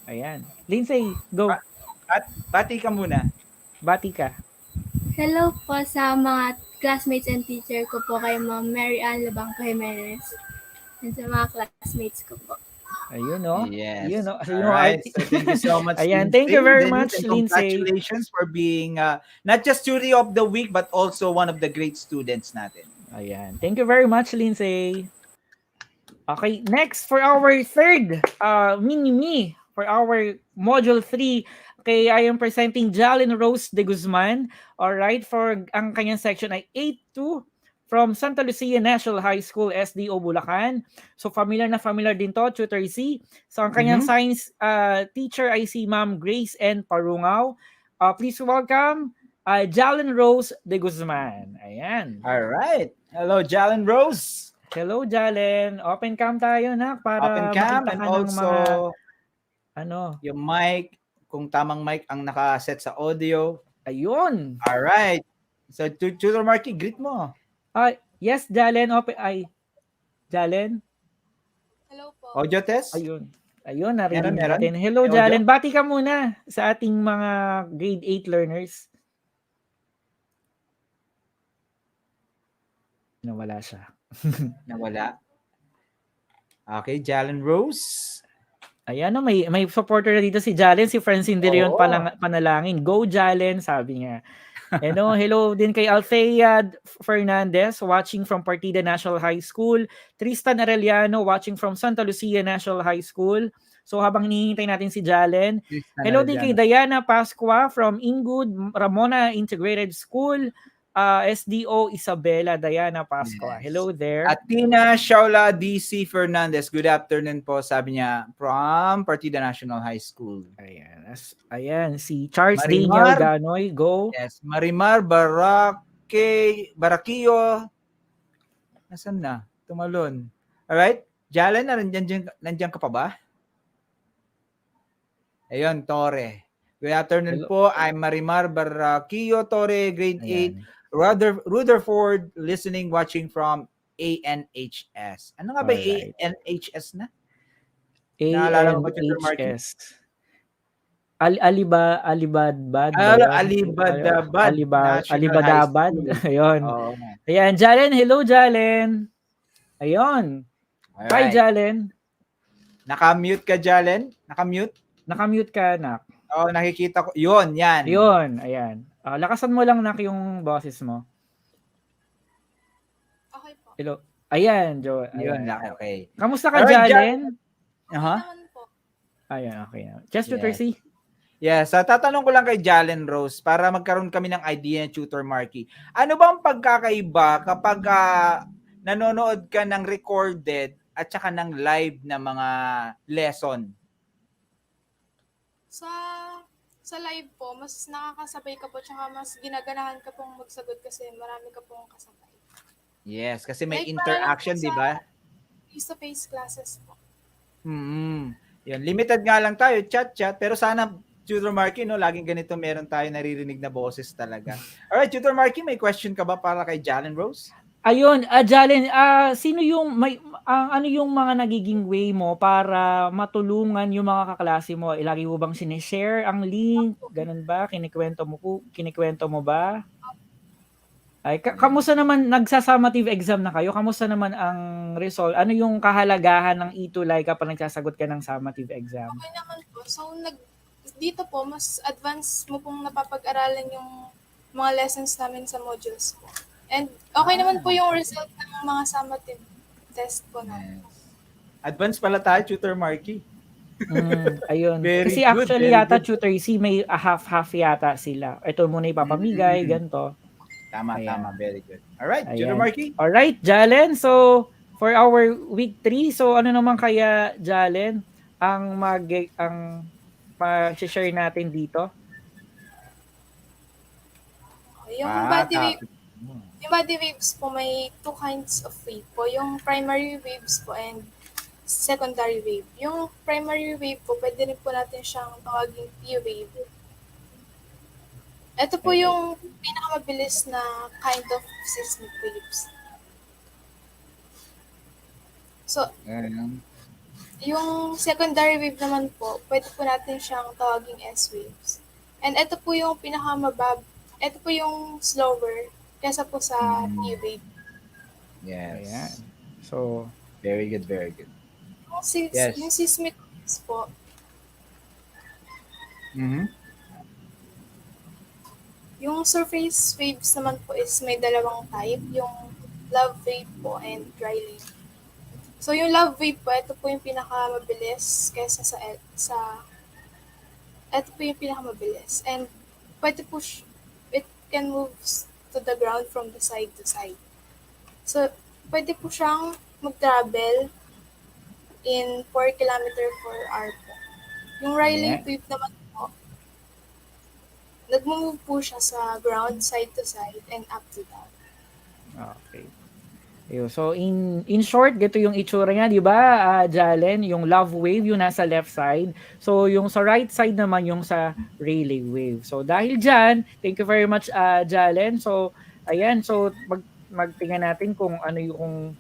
Ayan. Lindsay, go. At bati ka muna. Bati ka. Hello po sa mga classmates and teacher ko po kay Ma'am Mary Ann Labangco Jimenez and sa mga classmates ko po. Ayun, no? Yes. Ayun, no? All right. So thank you so much, Ayan, thank you Lindsay. very Dennis, much, and Lindsay. congratulations for being not just Jury of the Week, but also one of the great students natin. Ayan. Thank you very much, Lindsay. Okay, next for our third mini-me, for our module 3, okay, I am presenting Jalen Rose de Guzman. Alright, for ang kanyang section ay 8-2 from Santa Lucia National High School, SDO Bulacan. So familiar na familiar din to, Tutor C. So ang kanyang science teacher ay si Ma'am Grace N. Parungaw. Please welcome Jalen Rose de Guzman. Ayan. All right. Hello, Jalen Rose. Hello, Jalen. Open cam tayo, nak, para Open cam makita and ka ng also mga, ano, yung mic, kung tamang mic ang nakaset sa audio. ayun. All right. So, Tutor Marky, greet mo. Yes, Jalen. Open, Jalen. Hello po. Audio test? Ayun. Ayun, narinig Meron. natin. Hello, May audio? Jalen. Bati ka muna sa ating mga grade 8 learners. Nawala siya. Nawala. Okay, Jalen Rose. Ayan, no, may supporter na dito si Jalen, si Francine De Leon Oo. Panalangin. Go, Jalen, sabi niya. Hello din kay Althea Fernandez, watching from Partida National High School. Tristan Arellano, watching from Santa Lucia National High School. So habang hinihintay natin si Jalen. Hello din kay Diana Pascua from Ingud Ramona Integrated School. SDO Isabela Diana Pascua. Yes. Hello there. At Tina Shaula DC Fernandez, good afternoon po, sabi niya, from Partida National High School. Ayan, si Charles Marimar. Daniel Ganoy, go. Yes, Marimar Barakio. Nasaan na? Tumalon. Alright, Jalen, nandiyan ka pa ba? Ayun, Tore. Good afternoon po, I'm Marimar Barakio Tore, grade 8. Rutherford, listening, watching from ANHS. Ano nga ba ANHS na? Naalala mo ba, Tutor Marky? Alibadbad. Alibadabad. Ayun. Oh. Ayan, Jalen. Hello, Jalen. Ayun. Hi, Jalen. Naka-mute ka, Jalen? Naka-mute? Naka-mute ka, nak. Oh, nakikita ko. Yun, yan. Yun, ayan. Lakasan mo lang, nak, yung boses mo. Okay po. Hello. Ayan, Joe. Yun, okay. Kamusta ka, Jalen? Naman po. Ayan, okay. Just Tutor C. Yes, tatanong ko lang kay Jalen Rose para magkaroon kami ng idea ng Tutor Marky. Ano bang pagkakaiba kapag nanonood ka ng recorded at saka ng live na mga lesson? Sa live po, mas nakakasabay ka po tsaka mas ginaganahan ka pong magsagot kasi marami ka pong kasabay. Yes, kasi may Like, interaction, di ba? Face-to-face classes po. Yan, limited nga lang tayo, chat, pero sana, Tutor Marky, no, laging ganito meron tayo naririnig na boses talaga. Alright, Tutor Marky, may question ka ba para kay Jalen Rose? Ayun, Jalen, sino yung ano yung mga nagiging way mo para matulungan yung mga kaklase mo? Lagi mo bang sinishare ang link? Ganun ba? Kinikwento mo ba? Ay, kamusta naman, nagsasummative exam na kayo? Kamusta naman ang result? Ano yung kahalagahan ng E2 kapag nagsasagot ka ng summative exam? Okay naman po. So, dito po, mas advanced mo pong napapag-aralan yung mga lessons namin sa modules po. And okay naman po yung result ng mga summative test po namin. Advance pala tayo, Tutor Marky. Ayun. Very Kasi good, actually very yata good. Tutor C, may half yata sila. Ito muna ipapamigay, ganito. Tama, Ayan. very good. Alright, Ayan. Tutor Marky. Alright, Jalen. So, for our week 3, so ano naman kaya, Jalen, ang mag-share natin dito? Yung body waves po, may two kinds of wave po. Yung primary waves po and secondary wave. Yung primary wave po, pwede rin po natin siyang tawaging P-wave. Ito po yung pinakamabilis na kind of seismic waves. So, yung secondary wave naman po, pwede po natin siyang tawaging S-waves. And ito po yung ito po yung slower kesa po sa P-wave. Yes. Ayan. So, very good. Yung Yes. Yung seismic waves po, Mhm. yung surface waves naman po is may dalawang type, yung love wave po and dry wave. So yung love wave po, ito po yung pinakamabilis kaysa ito po yung pinakamabilis. And pwede po, it can move to the ground from the side to side. So, pwede po siyang mag-travel in 4 kilometer per hour po. Yung Rayleigh Yeah. wave naman po, nag-move po siya sa ground side to side and up to down. Okay. Ayun. So in short, gito yung itsura niya, 'di ba? Jalen, yung love wave yung nasa left side. So yung sa right side naman yung sa Rayleigh wave. So dahil diyan, thank you very much Jalen. So ayan, so magtingnan natin kung ano yung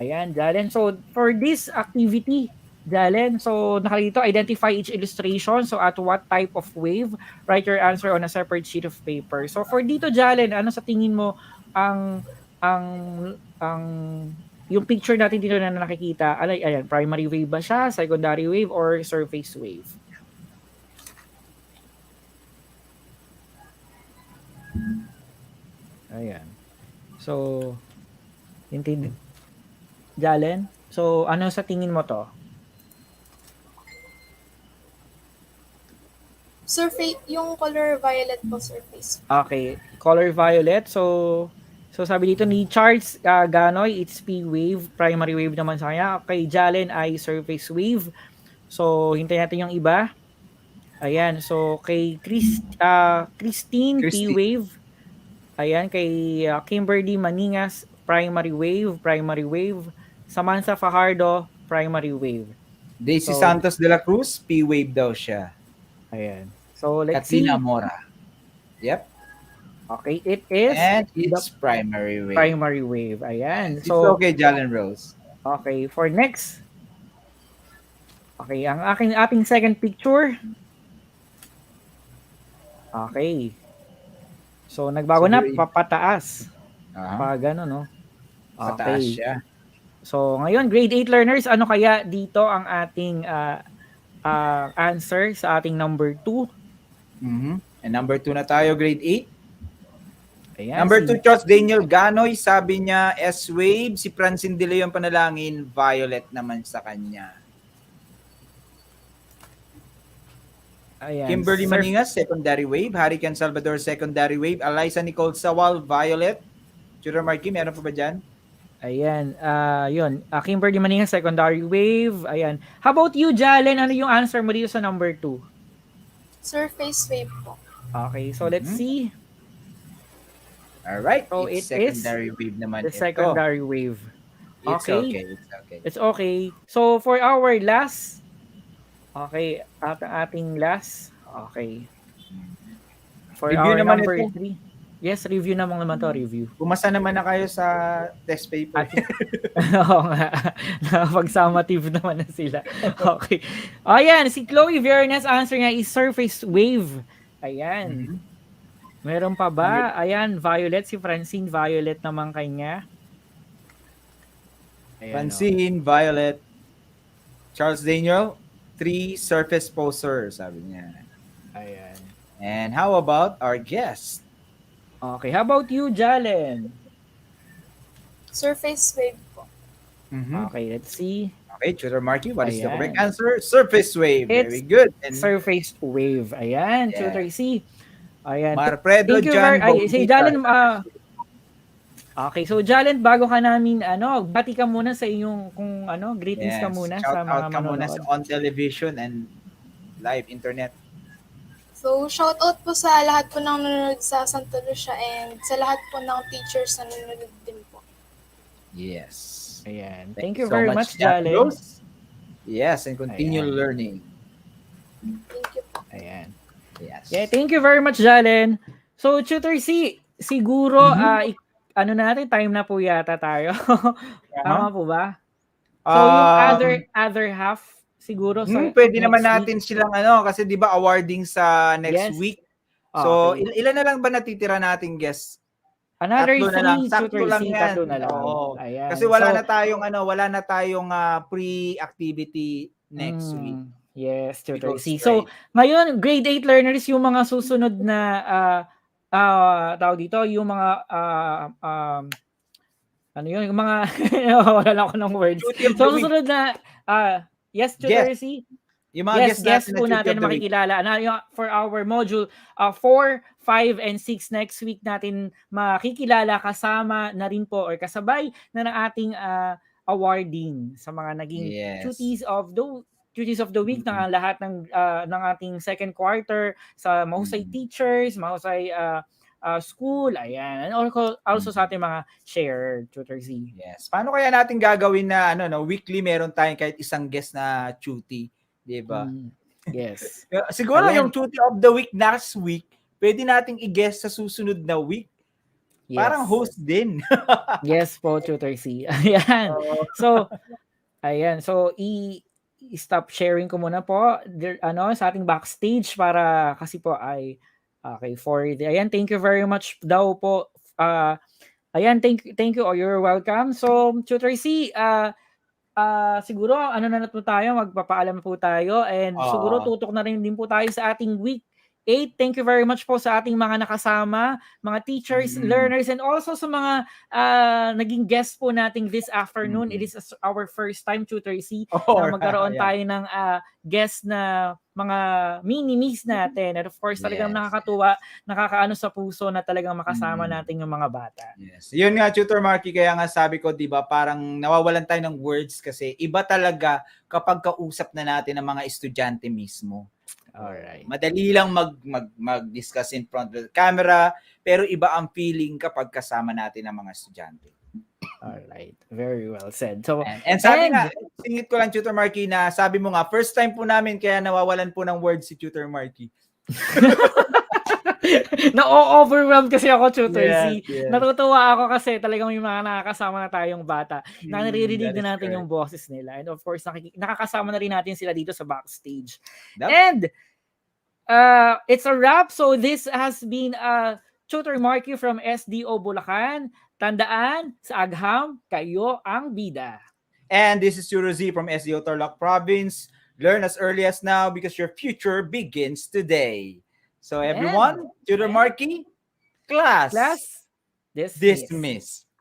ayan, Jalen. So for this activity, Jalen, so nakalito identify each illustration. So at what type of wave, write your answer on a separate sheet of paper. So for dito Jalen, ano sa tingin mo ang yung picture natin dito na nakikita, ayan, primary wave ba siya, secondary wave, or surface wave? Ayan. So, intindi. Jalen? So, ano sa tingin mo to? Surface, yung color violet po surface. Okay, color violet. So sabi dito ni Charles Ganoy, it's P wave, primary wave naman sa kanya. Kay Jalen ay surface wave. So hintayin natin yung iba. Ayan, so kay Christine P wave. Ayan, kay Kimberly Maningas, primary wave. Samantha Fajardo, primary wave. Daisy So- Santos de la Cruz, P-wave daw siya. Ayan. So let's see. Katina Mora. Yep. Okay, it is And it's primary wave. primary wave. Ayan. It's So okay, Jalen Rose. okay, for next. Okay, ang ating second picture. Okay. So nagbago So, na very- papataas. Aha. Pa gano, no? Pataas siya. So ngayon, grade 8 learners, ano kaya dito ang ating answer sa ating number 2? Mhm. And number 2 na tayo, grade 8. Ayan, Number 2, Charles Daniel Ganoy, sabi niya S-wave. Si Francine De Leon Panalangin, violet naman sa kanya. Ayan. Kimberly Maningas, secondary wave. Hurricane Salvador, secondary wave. Eliza Nicole Sawal, violet. Chura Marky, meron pa ba dyan? Ayan, yun. Kimberly Maningas, secondary wave. Ayan. How about you, Jalen? Ano yung answer mo dito sa number 2? Surface wave po. Okay, so let's see. Alright, So it's it is secondary wave naman The ito. secondary wave. It's Okay. okay, it's okay. It's okay. So for our last, okay, at ang ating last, okay. For Review our naman number ito. 3. Yes, review naman to, review. Pumasa naman na kayo sa test paper. Oo nga. Nakapag-summative naman na sila. Okay. Ayan, si Chloe Viernes answer niya is surface wave. Ayan. Mhm. Meron pa ba? Ayan, violet. Si Francine, violet naman kanya. Ayan, Francine, violet. Charles Daniel, 3 surface poser, sabi niya. Ayan. And how about our guest? Okay, how about you, Jalen? Surface wave po. Mhm. Okay, let's see. Okay, Tutor Marky, what is the Ayan. correct answer? Surface wave. It's Very good. And Surface wave. Ayan, Yeah. Tutor C. Ayan. Marpredo, Thank you John very si Bautista. Jalen, okay, so Jalen, bago ka namin, bati ka muna sa iyong, kung greetings ka Yes, muna shout sa mga out ka muna manonood. sa on television and live internet. So, shout out po sa lahat po ng nanonood sa Santa Lucia and sa lahat po ng teachers na nanonood din po. Yes. Ayan. Thank Thank you so very much, much, Jack Jalen. Rose. Yes, and continue Ayan. learning. Thank you po. Ayan. Yes. Yeah, thank you very much, Jalen. So, Tutor C, siguro, natin, time na po yata tayo. Tama po ba? So, yung other half, siguro, pwede next naman week. natin silang kasi 'di ba awarding sa next Yes. week. So Okay. ilan na lang ba natitira nating guests? Another Tatlo na lang. 3 Sakto tutor lang C, yan. tatlo na lang. Oo. Ayan. Kasi wala So, na tayong pre-activity next week. Yes, We tutor go C. So, straight. ngayon, grade 8 learners, yung mga susunod na, tawag dito, yung mga, ano yun, yung mga, wala lang ako ng words. Duty of So, the week. susunod na, yes, tutor C. Yung mga Yes, guests guest natin po na duty natin of na the week. makikilala. For our module 4, 5, and 6 next week natin makikilala kasama na rin po or kasabay na ng ating awarding sa mga naging Yes. duties of the week na lahat ng ating second quarter sa mahusay teachers, mahusay school, ayan. And also sa ating mga share tutor Z. Yes. Paano kaya natin gagawin na weekly meron tayong kahit isang guest na tuty, 'di ba? Yes. Siguro Ayan. yung tuty of the week next week, pwede nating i-guest sa susunod na week. Yes. Parang host din. Yes po, tutor C. Ayan. So, ayan. So, i-stop sharing ko muna po sa ating backstage para kasi po ay okay for ayan, thank you very much daw po. Ayan, thank you. You're welcome. So, tutor C, siguro na po tayo, magpapaalam po tayo and siguro tutok na rin din po tayo sa ating week 8. Thank you very much po sa ating mga nakasama, mga teachers, learners, and also sa mga naging guest po nating this afternoon. It is our first time, tutor C, na magkaroon tayo ng guest na mga mini-miss natin. And of course, talagang nakakatuwa, nakakaano sa puso na talagang makasama natin yung mga bata. Yes. Yun nga, Tutor Marky, kaya nga sabi ko, di ba, parang nawawalan tayo ng words kasi iba talaga kapag kausap na natin ng mga estudyante mismo. Alright. Madali lang mag-discuss in front of the camera, pero iba ang feeling kapag kasama natin ang mga estudyante. Alright. Very well said. So, and sabi nga, singit ko lang, Tutor Marky, na sabi mo nga, first time po namin kaya nawawalan po ng words si Tutor Marky. Na-overwhelmed kasi ako, tutor C. Yes. Natutuwa ako kasi talagang may mga nakakasama na tayong bata na naririnig na natin yung boses nila. And of course, nakakasama na rin natin sila dito sa backstage. And it's a wrap. So this has been Tutor Marky from SDO Bulacan. Tandaan, sa Agham, kayo ang bida. And this is Tutor Z from SDO Tarlac Province. Learn as early as now because your future begins today. So everyone, Tutor Marky, class dismissed.